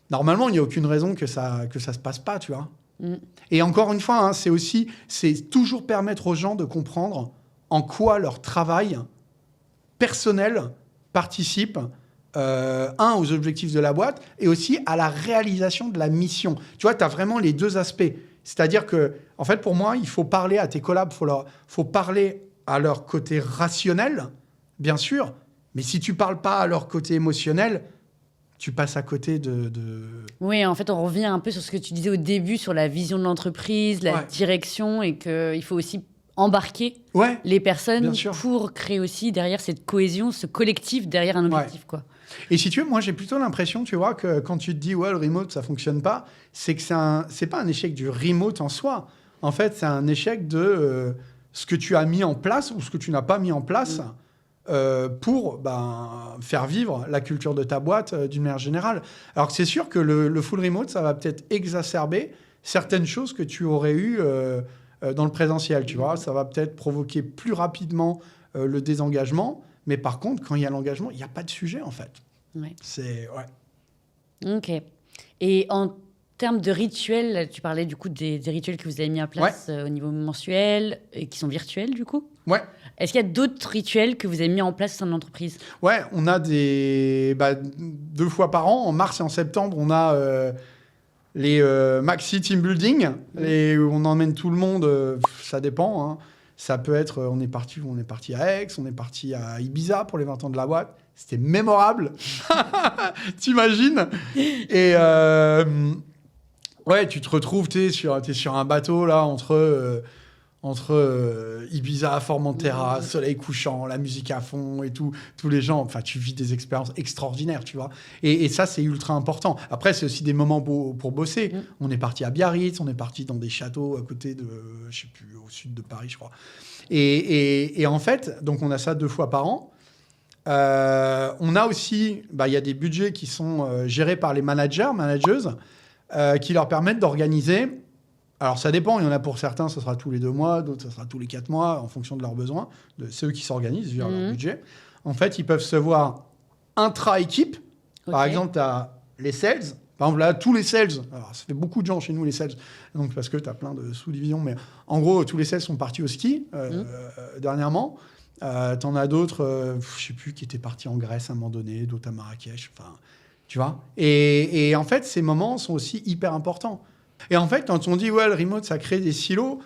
Speaker 1: normalement, il n'y a aucune raison que ça se passe pas, tu vois. Et encore une fois, c'est toujours permettre aux gens de comprendre en quoi leur travail personnel participe, aux objectifs de la boîte et aussi à la réalisation de la mission. Tu vois, tu as vraiment les deux aspects. C'est-à-dire que, en fait, pour moi, il faut parler à tes collabs, faut parler à leur côté rationnel, bien sûr, mais si tu parles pas à leur côté émotionnel, tu passes à côté de...
Speaker 2: Oui, en fait, on revient un peu sur ce que tu disais au début, sur la vision de l'entreprise, la direction, et qu'il faut aussi embarquer les personnes pour créer aussi derrière cette cohésion, ce collectif derrière un objectif, quoi.
Speaker 1: Et si tu veux, moi, j'ai plutôt l'impression, tu vois, que quand tu te dis, le remote, ça fonctionne pas, c'est que c'est pas un échec du remote en soi. En fait, c'est un échec de ce que tu as mis en place ou ce que tu n'as pas mis en place pour faire vivre la culture de ta boîte d'une manière générale. Alors que c'est sûr que le full remote, ça va peut-être exacerber certaines choses que tu aurais eues dans le présentiel, tu vois. Ça va peut-être provoquer plus rapidement le désengagement. Mais par contre, quand il y a l'engagement, il n'y a pas de sujet, en fait.
Speaker 2: Ouais.
Speaker 1: C'est...
Speaker 2: OK. Et en termes de rituels, tu parlais du coup des rituels que vous avez mis en place au niveau mensuel et qui sont virtuels, du coup.
Speaker 1: Ouais.
Speaker 2: Est-ce qu'il y a d'autres rituels que vous avez mis en place au sein de l'entreprise ?
Speaker 1: Ouais, on a 2 fois par an, en mars et en septembre, on a les Maxi Team Building, où on emmène tout le monde, ça dépend, hein. Ça peut être, on est parti à Aix, on est parti à Ibiza pour les 20 ans de la boîte. C'était mémorable. T'imagines ? Et tu te retrouves, t'es sur un bateau là entre Ibiza, Formentera, soleil couchant, la musique à fond et tout, tous les gens, enfin, tu vis des expériences extraordinaires, tu vois. Et ça, c'est ultra important. Après, c'est aussi des moments pour bosser. On est parti à Biarritz, on est parti dans des châteaux à côté de, je sais plus, au sud de Paris, je crois. Et en fait, donc on a ça 2 fois par an. On a aussi, il y a des budgets qui sont gérés par les manageuses, qui leur permettent d'organiser. Alors, ça dépend. Il y en a pour certains, ce sera tous les 2 mois. D'autres, ce sera tous les 4 mois, en fonction de leurs besoins. C'est eux qui s'organisent via leur budget. En fait, ils peuvent se voir intra-équipe. Par exemple, tu as les sales. Par exemple, là, tous les sales. Alors, ça fait beaucoup de gens chez nous, les sales. Donc, parce que tu as plein de sous-divisions. Mais en gros, tous les sales sont partis au ski dernièrement. T'en as d'autres, je sais plus, qui étaient partis en Grèce à un moment donné, d'autres à Marrakech. Enfin, tu vois. Et en fait, ces moments sont aussi hyper importants. Et en fait, quand on dit, ouais, le remote, ça crée des silos,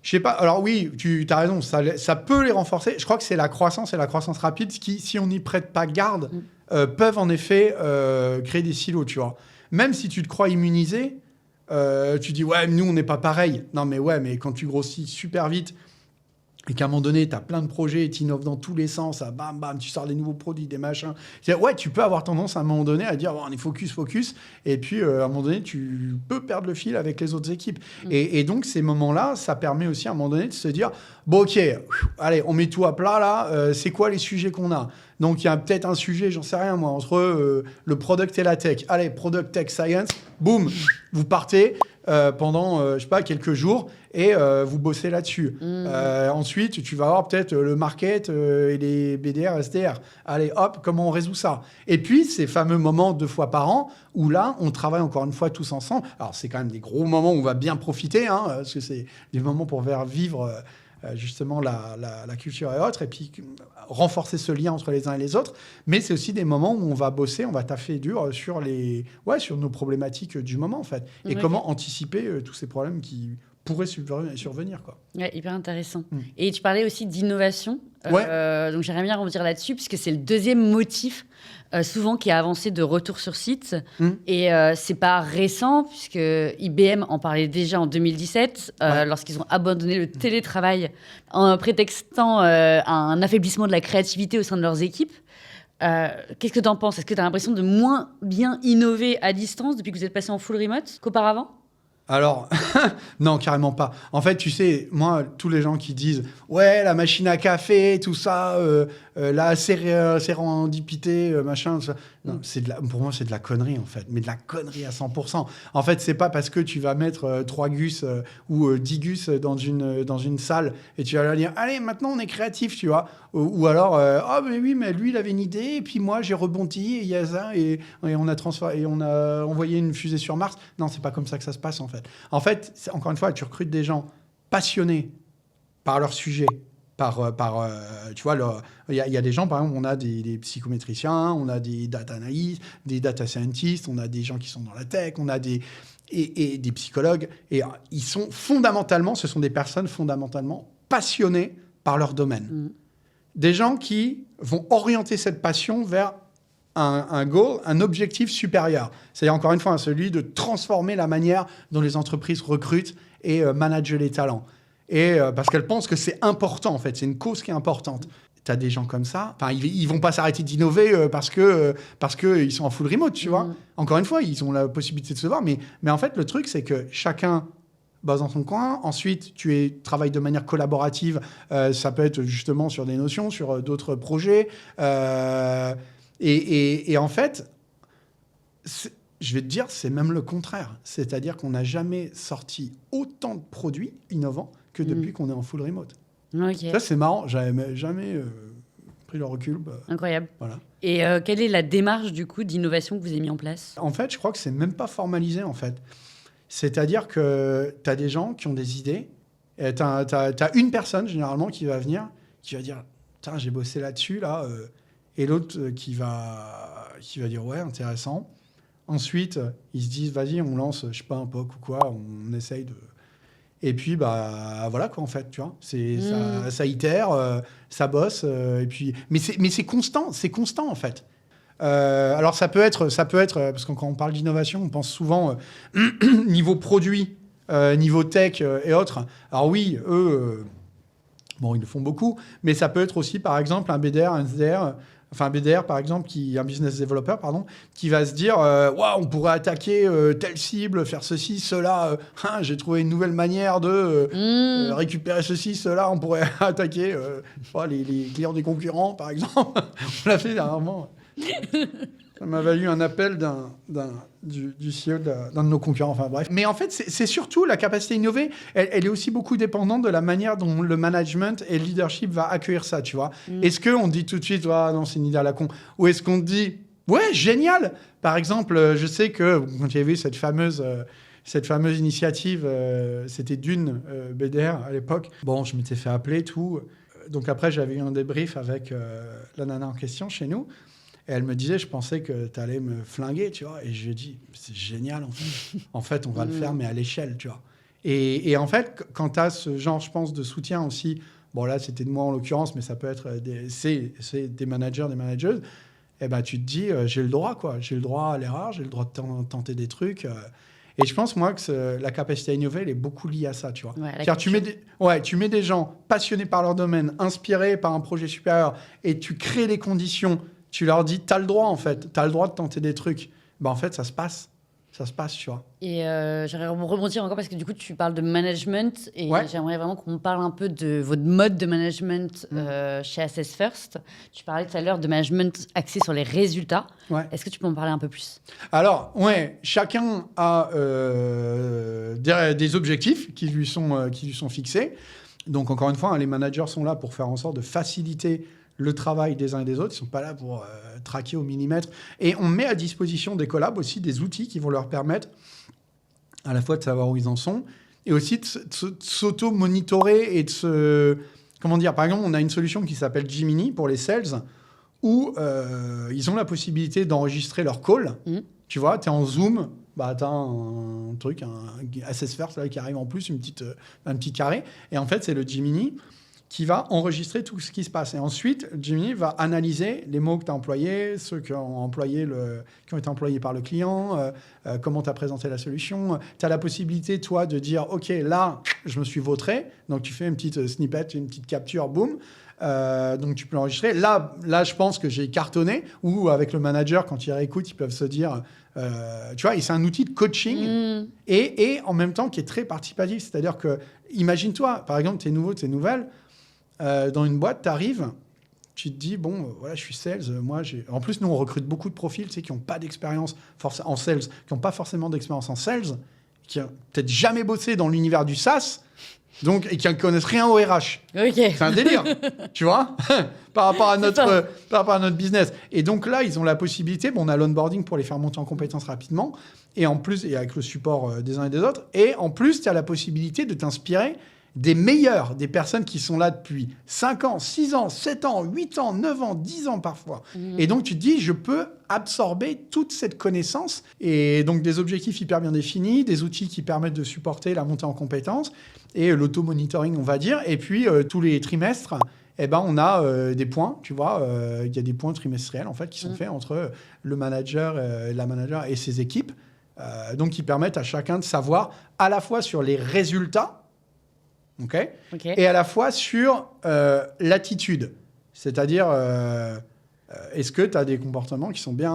Speaker 1: je sais pas. Alors oui, tu as raison, ça peut les renforcer. Je crois que c'est la croissance et la croissance rapide qui, si on n'y prête pas garde, peuvent en effet créer des silos, tu vois. Même si tu te crois immunisé, tu dis, ouais, nous, on n'est pas pareil. Non, mais ouais, mais quand tu grossis super vite, et qu'à un moment donné, tu as plein de projets, tu innoves dans tous les sens, bam, bam, tu sors des nouveaux produits, des machins. Ouais, tu peux avoir tendance à un moment donné à dire, on est focus. Et puis, à un moment donné, tu peux perdre le fil avec les autres équipes. Et donc, ces moments-là, ça permet aussi à un moment donné de se dire, bon, ok, allez, on met tout à plat là, c'est quoi les sujets qu'on a ? Donc, il y a peut-être un sujet, j'en sais rien moi, entre le product et la tech. Allez, product, tech, science, boum, vous partez pendant, je sais pas, quelques jours et vous bossez là-dessus. Ensuite, tu vas avoir peut-être le market et les BDR, SDR. Allez, hop, comment on résout ça ? Et puis, ces fameux moments 2 fois par an où là, on travaille encore une fois tous ensemble. Alors, c'est quand même des gros moments où on va bien profiter, hein, parce que c'est des moments pour faire vivre justement la culture et autres, et puis renforcer ce lien entre les uns et les autres. Mais c'est aussi des moments où on va bosser, on va taffer dur sur nos problématiques du moment, en fait. Et comment anticiper tous ces problèmes qui pourraient survenir, quoi.
Speaker 2: Ouais, hyper intéressant. Et tu parlais aussi d'innovation. Donc j'aimerais bien revenir là-dessus, puisque c'est le deuxième motif souvent qui a avancé de retour sur site. Et c'est pas récent, puisque IBM en parlait déjà en 2017, lorsqu'ils ont abandonné le télétravail en prétextant un affaiblissement de la créativité au sein de leurs équipes. Qu'est-ce que tu en penses ? Est-ce que tu as l'impression de moins bien innover à distance depuis que vous êtes passé en full remote qu'auparavant ?
Speaker 1: Alors, non, carrément pas. En fait, tu sais, moi, tous les gens qui disent « Ouais, la machine à café, tout ça, la sérendipité, machin... » Non, pour moi, c'est de la connerie, en fait. Mais de la connerie à 100%. En fait, c'est pas parce que tu vas mettre 3 gus ou 10 gus dans une salle et tu vas leur dire « Allez, maintenant, on est créatif, tu vois. » Ou alors « Ah, mais oui, mais lui, il avait une idée, et puis moi, j'ai rebondi, et il y a ça, et on a envoyé une fusée sur Mars. » Non, c'est pas comme ça que ça se passe, en fait. En fait, encore une fois, tu recrutes des gens passionnés par leur sujet, tu vois, il y a des gens, par exemple, on a des psychométriciens, on a des data analysts, des data scientists, on a des gens qui sont dans la tech, on a des psychologues, et ce sont des personnes fondamentalement passionnées par leur domaine. Des gens qui vont orienter cette passion vers un goal, un objectif supérieur. C'est-à-dire, encore une fois, celui de transformer la manière dont les entreprises recrutent et managent les talents. Et parce qu'elles pensent que c'est important, en fait. C'est une cause qui est importante. Tu as des gens comme ça. Enfin, ils vont pas s'arrêter d'innover parce que ils sont en full remote, tu vois. Encore une fois, ils ont la possibilité de se voir. Mais en fait, le truc, c'est que chacun bosse dans son coin. Ensuite, tu travailles de manière collaborative. Ça peut être justement sur des notions, sur d'autres projets. Et en fait, je vais te dire, c'est même le contraire. C'est-à-dire qu'on n'a jamais sorti autant de produits innovants que depuis qu'on est en full remote.
Speaker 2: Okay.
Speaker 1: Ça, c'est marrant. J'avais jamais pris le recul.
Speaker 2: Incroyable.
Speaker 1: Voilà.
Speaker 2: Et quelle est la démarche, du coup, d'innovation que vous avez mis en place ?
Speaker 1: En fait, je crois que c'est même pas formalisé, en fait. C'est-à-dire que tu as des gens qui ont des idées. Tu as une personne, généralement, qui va venir, qui va dire « Tiens, j'ai bossé là-dessus, là. » Et l'autre qui va dire « Ouais, intéressant. » Ensuite, ils se disent « Vas-y, on lance, je sais pas, un POC ou quoi. On essaye de... » Et puis, voilà, quoi, en fait, tu vois. Ça itère, ça bosse. Et puis... Mais c'est constant, en fait. Alors, ça peut être parce que quand on parle d'innovation, on pense souvent niveau produit, niveau tech et autres. Alors oui, eux, ils le font beaucoup, mais ça peut être aussi, par exemple, un BDR, un SDR, enfin un BDR, par exemple, un business developer, pardon, qui va se dire on pourrait attaquer telle cible, faire ceci, cela. J'ai trouvé une nouvelle manière de récupérer ceci, cela. On pourrait attaquer les clients des concurrents, par exemple. On l'a fait dernièrement. Ça m'a valu un appel du CEO d'un de nos concurrents. Enfin bref. Mais en fait, c'est surtout la capacité à innover. Elle est aussi beaucoup dépendante de la manière dont le management et le leadership va accueillir ça, tu vois. Est-ce qu'on dit tout de suite, non, c'est une idée à la con, ou est-ce qu'on dit, ouais, génial. Par exemple, je sais que quand il y avait eu cette fameuse initiative, c'était Dune BDR à l'époque. Bon, je m'étais fait appeler, tout. donc après, j'avais eu un débrief avec la nana en question chez nous. Et elle me disait, je pensais que tu allais me flinguer, tu vois. Et je lui ai dit, c'est génial, en fait. En fait, on va le faire, mais à l'échelle, tu vois. Et en fait, quand tu as ce genre, je pense, de soutien aussi, bon là, c'était de moi en l'occurrence, mais ça peut être des managers, des manageuses, eh ben, tu te dis, j'ai le droit, quoi. J'ai le droit à l'erreur, j'ai le droit de tenter des trucs. Et je pense, moi, que la capacité à innover, elle est beaucoup liée à ça, tu vois.
Speaker 2: Ouais,
Speaker 1: car tu mets des gens passionnés par leur domaine, inspirés par un projet supérieur, et tu crées les conditions. Tu leur dis, t'as le droit, en fait. T'as le droit de tenter des trucs. Ben, en fait, ça se passe. Ça se passe, tu vois.
Speaker 2: Et j'aimerais rebondir encore parce que du coup, tu parles de management et j'aimerais vraiment qu'on parle un peu de votre mode de management chez Assess First. Tu parlais tout à l'heure de management axé sur les résultats. Ouais. Est-ce que tu peux en parler un peu plus ?
Speaker 1: Alors, ouais, chacun a des objectifs qui lui sont fixés. Donc, encore une fois, hein, les managers sont là pour faire en sorte de faciliter le travail des uns et des autres. Ils ne sont pas là pour traquer au millimètre. Et on met à disposition des collabs aussi des outils qui vont leur permettre à la fois de savoir où ils en sont et aussi de s'auto-monitorer et de se... Comment dire ? Par exemple, on a une solution qui s'appelle Gemini pour les sales où ils ont la possibilité d'enregistrer leur call. Tu vois, tu es en Zoom, bah, tu as un truc, un Assess First là, qui arrive en plus, un petit carré. Et en fait, c'est le Gemini qui va enregistrer tout ce qui se passe. Et ensuite, Gemini va analyser les mots que tu as employés, ceux qui ont été employés par le client, comment tu as présenté la solution. Tu as la possibilité, toi, de dire, OK, là, je me suis vautré. Donc, tu fais une petite snippet, une petite capture, boum. Donc, tu peux l'enregistrer. Là, je pense que j'ai cartonné. Ou avec le manager, quand ils réécoutent, ils peuvent se dire... tu vois, et c'est un outil de coaching et en même temps qui est très participatif. C'est-à-dire que, imagine-toi, par exemple, t'es nouveau, t'es nouvelle, dans une boîte, t'arrives, tu te dis, bon, voilà, je suis sales. En plus, nous, on recrute beaucoup de profils qui n'ont pas d'expérience en sales, qui n'ont pas forcément d'expérience en sales, qui n'ont peut-être jamais bossé dans l'univers du SaaS, donc, et qui ne connaissent rien au RH.
Speaker 2: Okay.
Speaker 1: C'est un délire, tu vois, par rapport à notre business. Et donc là, ils ont la possibilité, on a l'onboarding pour les faire monter en compétences rapidement, et en plus, et avec le support des uns et des autres, et en plus, tu as la possibilité de t'inspirer des meilleurs, des personnes qui sont là depuis 5 ans, 6 ans, 7 ans, 8 ans, 9 ans, 10 ans parfois. Et donc, tu te dis, je peux absorber toute cette connaissance. Et donc, des objectifs hyper bien définis, des outils qui permettent de supporter la montée en compétences et l'auto-monitoring, on va dire. Et puis, tous les trimestres, on a des points, tu vois. Il y a des points trimestriels, en fait, qui sont faits entre le manager, la manager et ses équipes. Donc, qui permettent à chacun de savoir à la fois sur les résultats, Okay. Et à la fois sur l'attitude. C'est-à-dire, est-ce que tu as des comportements qui sont bien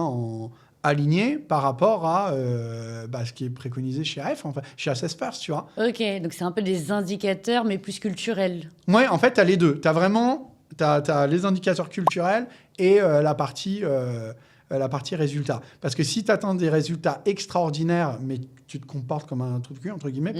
Speaker 1: alignés par rapport à ce qui est préconisé chez AF, enfin, chez Assess First, tu vois.
Speaker 2: Ok, donc c'est un peu des indicateurs, mais plus culturels.
Speaker 1: Ouais, en fait, tu as les deux. Tu as les indicateurs culturels et la partie résultat. Parce que si tu atteins des résultats extraordinaires, mais tu te comportes comme un trou de cul, entre guillemets,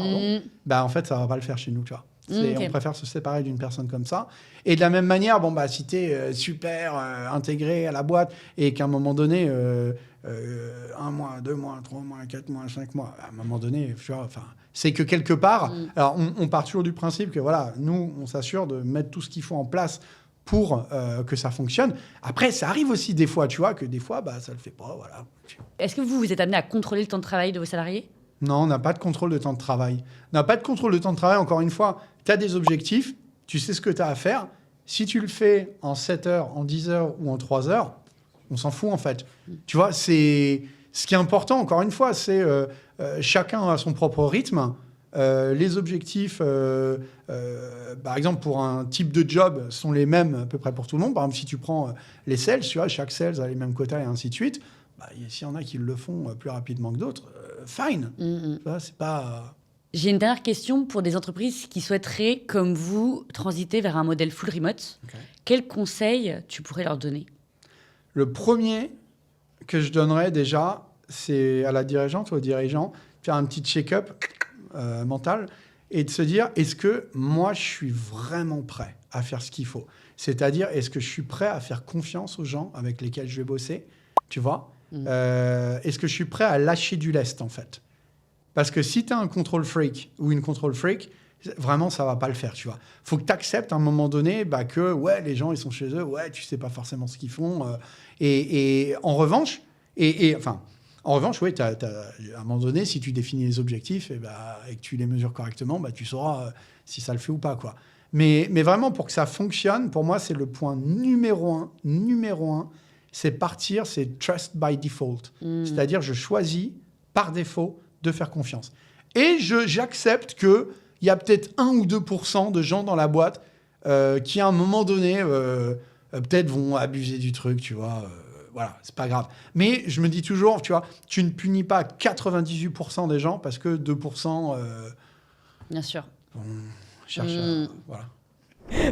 Speaker 1: en fait, ça ne va pas le faire chez nous, tu vois. On préfère se séparer d'une personne comme ça. Et de la même manière, si tu es super intégré à la boîte et qu'à un moment donné, 1 mois, 2 mois, 3 mois, 4 mois, 5 mois, à un moment donné, tu vois, c'est que quelque part, alors on part toujours du principe que voilà, nous, on s'assure de mettre tout ce qu'il faut en place pour que ça fonctionne. Après, ça arrive aussi des fois, tu vois, que des fois, ça le fait pas, voilà.
Speaker 2: Est-ce que vous êtes amené à contrôler le temps de travail de vos salariés ?
Speaker 1: Non, on n'a pas de contrôle de temps de travail. On n'a pas de contrôle de temps de travail, encore une fois. Tu as des objectifs, tu sais ce que tu as à faire. Si tu le fais en 7 heures, en 10 heures ou en 3 heures, on s'en fout, en fait. Tu vois, ce qui est important, encore une fois, c'est chacun a son propre rythme. Les objectifs, par exemple, pour un type de job, sont les mêmes à peu près pour tout le monde. Par exemple, si tu prends les sales, tu vois, chaque sales a les mêmes quotas et ainsi de suite. S'il y en a qui le font plus rapidement que d'autres, fine. Ça, c'est pas...
Speaker 2: J'ai une dernière question pour des entreprises qui souhaiteraient, comme vous, transiter vers un modèle full remote. Okay. Quels conseils tu pourrais leur donner ?
Speaker 1: Le premier que je donnerais déjà, c'est à la dirigeante ou au dirigeant, faire un petit check-up mental et de se dire, est-ce que moi, je suis vraiment prêt à faire ce qu'il faut ? C'est-à-dire, est-ce que je suis prêt à faire confiance aux gens avec lesquels je vais bosser ? Tu vois ? Est-ce que je suis prêt à lâcher du lest, en fait ? Parce que si tu as un control freak ou une control freak, vraiment, ça va pas le faire, tu vois. Faut que tu acceptes à un moment donné que ouais, les gens, ils sont chez eux, ouais, tu sais pas forcément ce qu'ils font. Et en revanche, en revanche, ouais, à un moment donné, si tu définis les objectifs et que tu les mesures correctement, tu sauras si ça le fait ou pas, quoi. Mais vraiment, pour que ça fonctionne, pour moi, c'est le point numéro un, c'est partir, c'est trust by default. C'est-à-dire, je choisis par défaut de faire confiance. Et j'accepte qu'il y a peut-être 1 ou 2% de gens dans la boîte qui, à un moment donné, peut-être vont abuser du truc, tu vois. Voilà, c'est pas grave. Mais je me dis toujours, tu vois, tu ne punis pas 98% des gens parce que 2%...
Speaker 2: Bien sûr.
Speaker 1: On cherche à... Voilà.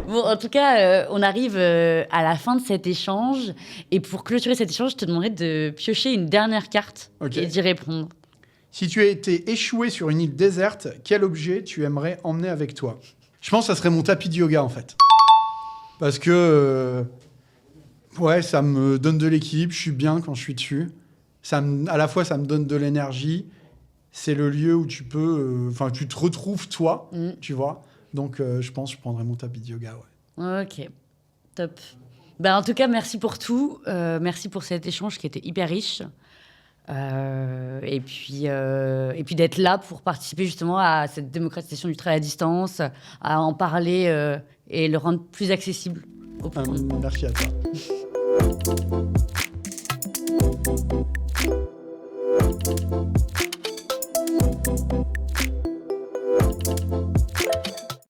Speaker 2: Bon, en tout cas, on arrive à la fin de cet échange. Et pour clôturer cet échange, je te demanderais de piocher une dernière carte et d'y répondre.
Speaker 1: Si tu as été échoué sur une île déserte, quel objet tu aimerais emmener avec toi? Je pense que ça serait mon tapis de yoga, en fait. Parce que, ouais, ça me donne de l'équilibre, je suis bien quand je suis dessus. À la fois, ça me donne de l'énergie. C'est le lieu où tu peux... tu te retrouves, toi, tu vois. Donc, je pense que je prendrais mon tapis de yoga, ouais.
Speaker 2: Ok, top. En tout cas, merci pour tout. Merci pour cet échange qui était hyper riche. Et puis d'être là pour participer justement à cette démocratisation du travail à distance, à en parler et le rendre plus accessible au plus grand nombre.
Speaker 1: Merci à toi.